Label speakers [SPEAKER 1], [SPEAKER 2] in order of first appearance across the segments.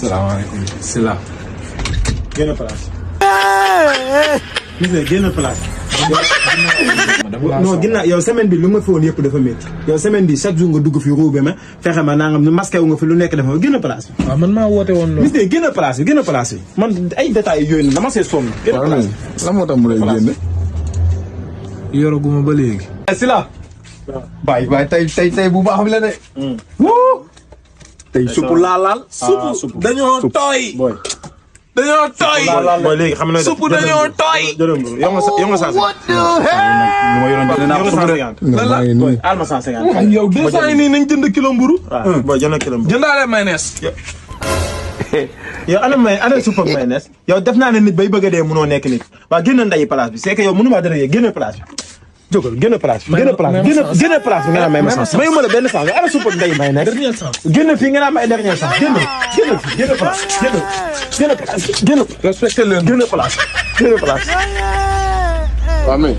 [SPEAKER 1] salaamaaleykum. Sila.
[SPEAKER 2] génn place. gis nga génn place. non ginnaaw yow semaine bi lu ma fi woon yëpp dafa métti. yow semaine bi chaque jour nga dugg fi ruube ma fexe ma nangam masqué wu nga fi lu nekk dafa génn place bi.
[SPEAKER 1] waaw man maa woote woon loolu.
[SPEAKER 2] gis nga génn place bi génn place bi man ay détails yooyu dama see sonn. génn place bi
[SPEAKER 3] la moo tax mu lay génne.
[SPEAKER 1] yoraguma ba léegi.
[SPEAKER 3] Sila. waaw baay tey bu baax bi la de. tey supp laalaal.
[SPEAKER 1] supp dañoo tooy.
[SPEAKER 2] booy.
[SPEAKER 1] dañoo tooy.
[SPEAKER 2] booy léegi xam nga
[SPEAKER 1] supp dañoo tooy.
[SPEAKER 2] yow nga 150. booy alma 150.
[SPEAKER 1] ay yow 200 yi nii nañ jënd kilo mburu.
[SPEAKER 2] waaw booy jënd kilo mburu.
[SPEAKER 1] jëndaale mayonnaise.
[SPEAKER 2] yow ana supp ak mayonnaise. yow def naa ne nit bay bëgg a dee mënoo nekk nit. waaw génn ndayi place bi c'est que yow mënu maa dara génn place bi. jógal génn place bi génn place bi génn place bi nga naan may ma sens mayu ma la benn sens ana supp ak ndayi mayonnaise.
[SPEAKER 1] dernier sens.
[SPEAKER 2] génn fii nga naan may dernier sens génn fii génn place génn place génn.
[SPEAKER 1] respecté leen.
[SPEAKER 2] génn place génn place.
[SPEAKER 3] waaw mais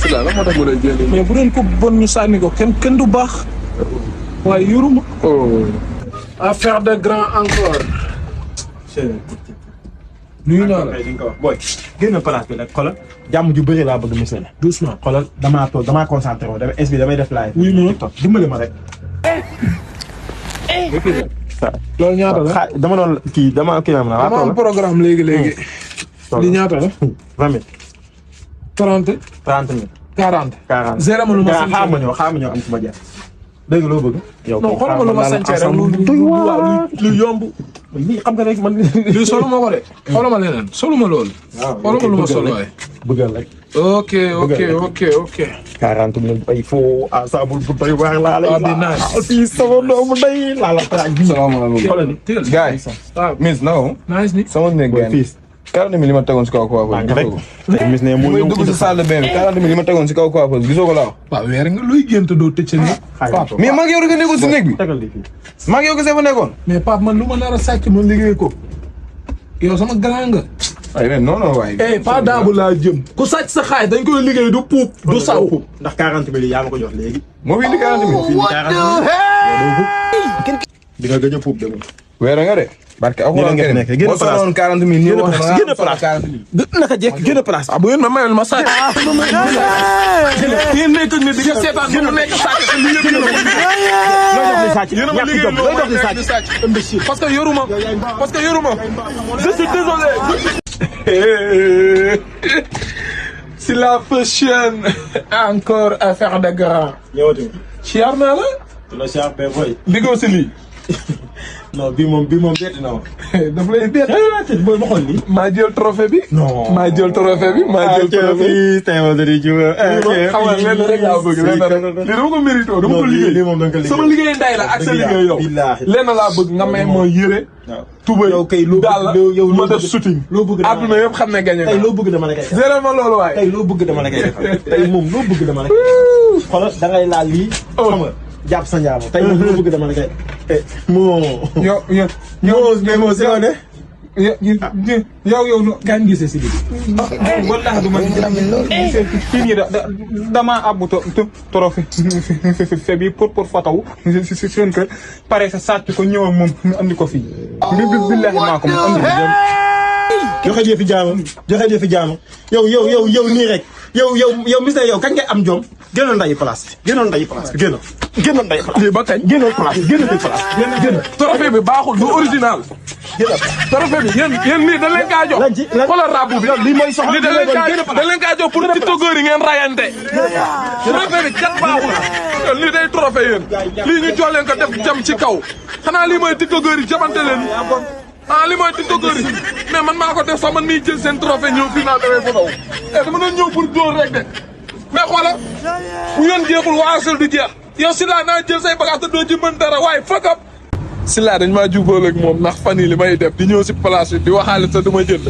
[SPEAKER 3] Sila la moo tax mu lay génne.
[SPEAKER 1] mais bu doon ko bon ñu sànni ko kenn du baax. waaye yoruma. affaire de grand encore. nuyu naa la.
[SPEAKER 2] booy génn place bi nag xoolal jàmm ju bëri laa bëgg monsieur.
[SPEAKER 1] doucement.
[SPEAKER 2] xoolal damaa toog damaa concentré wu damay def live.
[SPEAKER 1] oui non
[SPEAKER 2] dimbali ma rek.
[SPEAKER 1] loolu ñaata la.
[SPEAKER 2] dama doon kii dama
[SPEAKER 1] am programme léegi. li ñaata la.
[SPEAKER 2] 20 000.
[SPEAKER 1] 30.
[SPEAKER 2] 30 000.
[SPEAKER 1] 40.
[SPEAKER 2] 40.
[SPEAKER 1] zéro ma lu ma.
[SPEAKER 2] xaar ma ñëw am suma jeex. dégg nga loo bëgg. yow
[SPEAKER 1] non xoolal ma lu ma sañcee rek lu yomb.
[SPEAKER 2] lii xam nga rek man.
[SPEAKER 1] lii solu ma ko de. xoolal ma leneen solu ma loolu. xoolal ma lu ma solu waaye.
[SPEAKER 2] bëggal rek.
[SPEAKER 1] ok.
[SPEAKER 2] 40 000 ay foo ensemble bu doy waar laa lay.
[SPEAKER 1] waaw di nice.
[SPEAKER 2] fii sama doomu day laa la traag bi.
[SPEAKER 3] salaamaaleykum.
[SPEAKER 2] xoolal ni
[SPEAKER 1] teel
[SPEAKER 3] gars yi.
[SPEAKER 1] waaw
[SPEAKER 3] Miss naka
[SPEAKER 1] nice ni.
[SPEAKER 3] sama néeg
[SPEAKER 2] booy fii.
[SPEAKER 3] 40 000 li ma tegoon si kaw coiffeuse.
[SPEAKER 2] rek. mis ne
[SPEAKER 3] muy dugg si salle de bain bi 40 000 li ma tegoon si kaw coiffeuse gisoo ko laa wax.
[SPEAKER 1] waaw weer nga luy gént doo tëcc ni. Pape
[SPEAKER 3] mais maa ngi yow rek a nekkoon si néeg bi.
[SPEAKER 2] tegal di fii.
[SPEAKER 3] maa ngi yow kese fa nekkoon.
[SPEAKER 1] mais Pape man lu ma nar a sàcc ma liggéey ko. yow sama grand nga.
[SPEAKER 3] waaye non waaye.
[SPEAKER 1] pas daabu laa jëm. ku sàcc sa xaay dañ koy liggéey du puub du saw.
[SPEAKER 2] ndax 40 000 yaa ma ko jox léegi.
[SPEAKER 3] moo fi indi 40 000.
[SPEAKER 2] fii 40 000. di nga gëj a puub de moom.
[SPEAKER 3] weer nga de. barke alxuraan kër yi boo soxla woon 40 000 ñu wax na
[SPEAKER 2] génn place
[SPEAKER 3] 40 000.
[SPEAKER 2] naka jekk génn place.
[SPEAKER 1] bu ngeen ma mayal ma sàcc. ngeen nekk ni di nga seetaan mu nekk sàcc te lu yëpp
[SPEAKER 2] looy dox di sàcc.
[SPEAKER 1] yéen a ma liggéey loo ma nekk di sàcc. parce que yoruma. je suis désolé. si la fashion. encore affaire de grand.
[SPEAKER 2] ñëwati.
[SPEAKER 1] siyaar naa la.
[SPEAKER 2] la siyaar bee boy.
[SPEAKER 1] liggéey si lii.
[SPEAKER 2] non bii moom bett na ma.
[SPEAKER 1] daf lay bett.
[SPEAKER 2] booy ma xool nii.
[SPEAKER 1] maa jël trophée bi.
[SPEAKER 2] non
[SPEAKER 1] maa jël trophée bi.
[SPEAKER 2] tey ma dadi jiw.
[SPEAKER 1] xam nga lenn rek laa bëgg lenn rek. lii dama ko mérité dama ko liggéey.
[SPEAKER 2] lii moom da nga ko liggéey.
[SPEAKER 1] sama liggéey nday la ak sa liggéey yow.
[SPEAKER 2] billaahi.
[SPEAKER 1] lenn laa bëgg nga may ma yére.
[SPEAKER 2] waaw
[SPEAKER 1] tuba
[SPEAKER 2] yow kay loo
[SPEAKER 1] daal
[SPEAKER 2] yow
[SPEAKER 1] ma def shooting.
[SPEAKER 2] loo bëgg dama
[SPEAKER 1] àdduna yëpp xam ne gagné
[SPEAKER 2] tey
[SPEAKER 1] na.
[SPEAKER 2] loo bëgg dama la koy def.
[SPEAKER 1] zéro ma loolu waaye.
[SPEAKER 2] tey loo bëgg dama la koy defal. tey moom loo bëgg dama la koy def. xoolal da ngay laal lii. xam nga jàpp sa njaabo. tey moom loo bëgg dama la koy def. moo si ne.
[SPEAKER 1] yow kañ gisee si biir. wallaahi du ma fii nii damaa abbu trophée bi pour fotow si seen kër pare sa sàcc ko ñëw ak moom ñu andi ko fii. billaahi maa ko moom andi ko.
[SPEAKER 2] joxe jëfi jaamam yow nii rek yow mis na yow kañ ngay am jom génnoon ndayi place bi génnoon ndayi place bi
[SPEAKER 1] lii ba kañ.
[SPEAKER 2] génnoon place génn
[SPEAKER 1] trophée bi baaxul du original. trophée bi yéen lii da leen kaa jox. xoolal rabu bi
[SPEAKER 2] lii mooy soxla
[SPEAKER 1] lii da leen kaa jox pour tiktokeur yi ngeen rayante. trophée bi kat baaxul. lii day trophée yéen lii ñu jox leen ko def jam ci kaw xanaa lii mooy tiktokeur yi jamante leen. li mooy tiktokeur yi mais man maa ko def sax man miy jël seen trophée ñëw fii naa damay fotow. dama doon ñëw pour dóor rek de mais xoolal bu yoon jeexul waa Asel du jeex yow si laa naa jël say bagages te doo ci mën dara waaye fuck up. si laa dañ maa jubóol ak moom ndax fan yii li may def di ñëw si place bi di waxaale te du ma jënd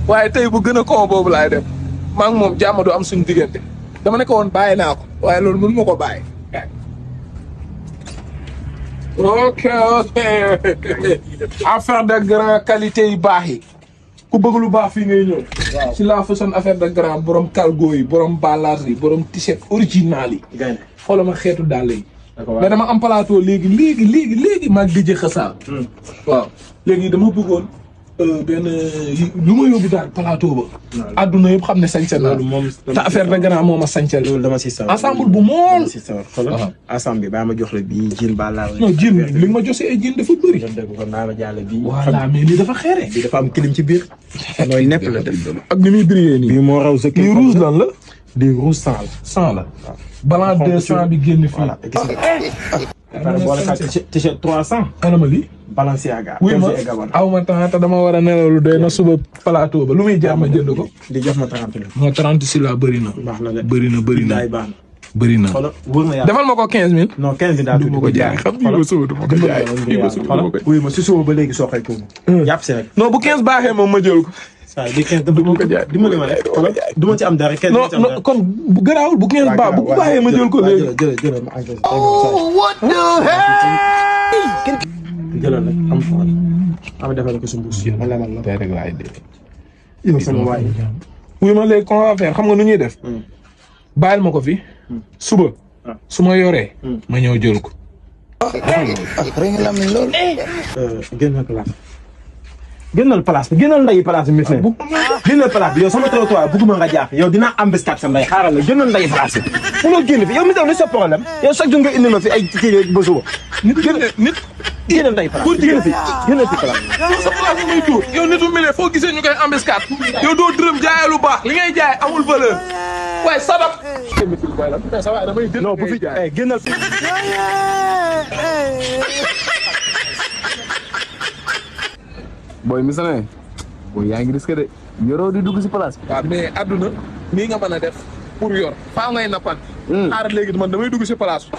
[SPEAKER 1] waaye tey bu gën a koo boobu laay def maa ngi moom jàmm du am suñu diggante dama ne ko woon bàyyi naa ko waaye loolu mënu ma ko bàyyi. ok affaire de grand qualité yu baax yi ku bëgg lu baax fii ngay ñëw. si la façon affaire de grand borom cargo yi borom ballage yi borom t-shirt original yi. xoolal ma xeetu dàll yi mais dama am plateau léegi maa ngi dijee xasaar. waaw léegi dama bëggoon benn lu ma yóbbu daal plateau ba. adduna yëpp xam ne sañse naa. te affaire de grand moo ma sañsel.
[SPEAKER 2] loolu dama si sawar
[SPEAKER 1] ensemble bu mool.
[SPEAKER 2] si sawar xoolal ensemble bi baa ma jox la bii jiin ba laa.
[SPEAKER 1] non jiin li nga ma joxe ay jiin dafa bëri.
[SPEAKER 2] kon naa la jàll bii.
[SPEAKER 1] voilà mais lii dafa xeere.
[SPEAKER 2] bii dafa am clim ci biir. nooy nepp la def.
[SPEAKER 1] ak ni muy briller nii.
[SPEAKER 2] bii moo raw sa
[SPEAKER 1] lii rouge lan la.
[SPEAKER 2] lii rouge 100 la.
[SPEAKER 1] 100 la. waaw balaa 200 bi génn fii.
[SPEAKER 2] voilà gis nga. boole ka t-shirt 300.
[SPEAKER 1] anama lii.
[SPEAKER 2] Balenciaga.
[SPEAKER 1] wuy ma aw ma temps te dama war a nelaw lu doy na suba plateau ba lu muy jaar ma jënd ko.
[SPEAKER 2] di jox ma 30 la.
[SPEAKER 1] non 30 si la bëri na.
[SPEAKER 2] baax na de
[SPEAKER 1] bëri na
[SPEAKER 2] baax na.
[SPEAKER 1] bëri na.
[SPEAKER 2] xoolal wóor na yàlla
[SPEAKER 1] defal ma ko 15000.
[SPEAKER 2] non 15 daa tudd
[SPEAKER 1] du ma ko jaay xam nga ba suba du ma ko jaay.
[SPEAKER 2] wuy ma si suba ba léegi soo xëy ko. jàpp si rek.
[SPEAKER 1] non bu 15 baaxee moom ma jël ko.
[SPEAKER 2] saa yi di 15 dafa du ma ko jaay dimbali ma rek xoolal du ma ci am dara 15
[SPEAKER 1] non non kon bu garaawul bu 15 baax bu baaxee ma jël ko léegi.
[SPEAKER 2] jëlal ma encaissé. oh what the hell. jëlal rek am fa am defal ko su mbuus. ma lemal la
[SPEAKER 1] tey rek laay dee.
[SPEAKER 2] yow sama waay.
[SPEAKER 1] wuy ma léegi qu'on va faire xam nga nu ñuy def. bàyyil ma ko fi. suba. su ma yoree. ma ñëw jël ko.
[SPEAKER 2] génnal place bi génnal ndayi place bi mis ne génnal place bi yow sama trottoir bëgguma nga jàpp yow dinaa embuscade sa nday xaaral la génnal ndayi place bi munoo génn fi yow mi daw li sa problème yow chaque jour nga indi ma fi ay kii ba suba nit génnal ndayi place génn fi génnal fi place
[SPEAKER 1] sa place muy tuur yow nit mu mel foo gisee ñu koy embuscade yow doo dërëm jaayee lu baax li ngay jaay amul valeur waaye sadap
[SPEAKER 2] non bu fi génnal fi
[SPEAKER 3] booy misane booy yaa ngi risqué de yoroo di dugg si place bi.
[SPEAKER 1] waaw mais adduna nii nga mën a def pour yor faa ngay nappat. xaaral léegi man damay dugg si place bi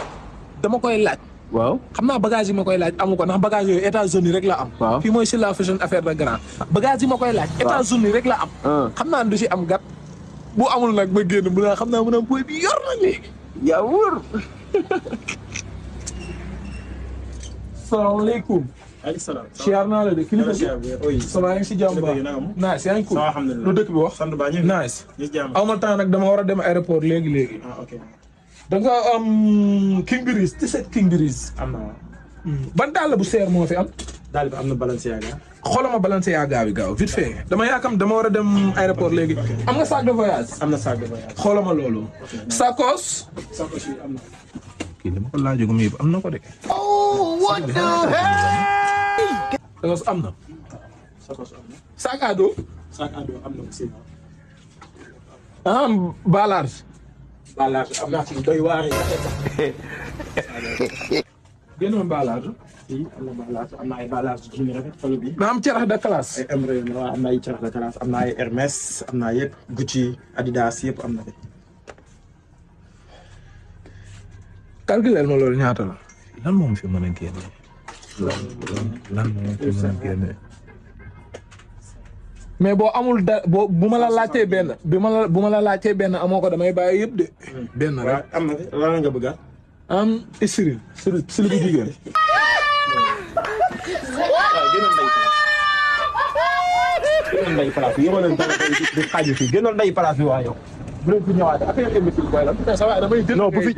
[SPEAKER 1] dama koy laaj.
[SPEAKER 3] waaw
[SPEAKER 1] xam naa bagage yi ma koy laaj amu ko ndax bagage yooyu États-Unis rek la am.
[SPEAKER 3] waaw
[SPEAKER 1] fii mooy si la fashion affaire de grand. bagage yi ma koy laaj. États-Unis rek la am. xam naa du si am gat bu amul nag ma génn bu naa xam naa mu ne booy bi yor na léegi.
[SPEAKER 3] yaa wóor.
[SPEAKER 1] salaamaaleykum.
[SPEAKER 2] alaykum salaam.
[SPEAKER 1] siyaar naa la de kilifa bi. ça va yaa ngi si jàmm ba. nice yaa ngi cool.
[SPEAKER 2] alhamdulilah
[SPEAKER 1] lu dëkk bi wax.
[SPEAKER 2] sant baa ñëw.
[SPEAKER 1] nice.
[SPEAKER 2] jàmm.
[SPEAKER 1] aw ma temps nag dama war a dem aéroport léegi.
[SPEAKER 2] ah ok.
[SPEAKER 1] da nga am King Biriz 17 King Biriz.
[SPEAKER 2] am na
[SPEAKER 1] ban dàll bu seer moo fi am.
[SPEAKER 2] daal bi am na Balenciaga.
[SPEAKER 1] xoolal ma Balenciaga bi gaaw vite fait dama yaakam dama war a dem aéroport léegi. am nga sac de voyage.
[SPEAKER 2] am na sac de voyage.
[SPEAKER 1] xoolal ma loolu. Sakos.
[SPEAKER 2] Sakos yi am na.
[SPEAKER 1] kii li ma ko laajagum yëpp am na ko de.
[SPEAKER 4] Oh, what the hell?
[SPEAKER 1] Sakos am na.
[SPEAKER 2] Sakos am na.
[SPEAKER 1] sac à dos.
[SPEAKER 2] sac à dos am na aussi.
[SPEAKER 1] ah bas large.
[SPEAKER 2] bas large am naa ci doy waar yi.
[SPEAKER 1] génnoon bas large.
[SPEAKER 2] fii am na bas large am na ay bas large yu rafet xolu bi.
[SPEAKER 1] na am cerax de classe.
[SPEAKER 2] ay Embraer waaw am na ay carax de classe am na ay Hermès am na yëpp Gucci Adidas yëpp am na fi.
[SPEAKER 1] calculer ma loolu ñaata la. lan moom fi mën a génne. lan moom fi mën a génne. mais boo amul da boo bu ma la laajtee benn bu ma la laajtee benn amoo ko damay bàyyi yëpp de. benn rek
[SPEAKER 2] waaw am na fi lan nga bëgg a.
[SPEAKER 1] am isri sili bu jigéen.
[SPEAKER 2] waaw génnoon nday place bi yéen a leen dara di xaaju fii génnoon nday place bi waa yow. bu leen fi ñëwaatee affaire émission bi booy la.
[SPEAKER 1] mais ça va damay jël
[SPEAKER 2] non bu fi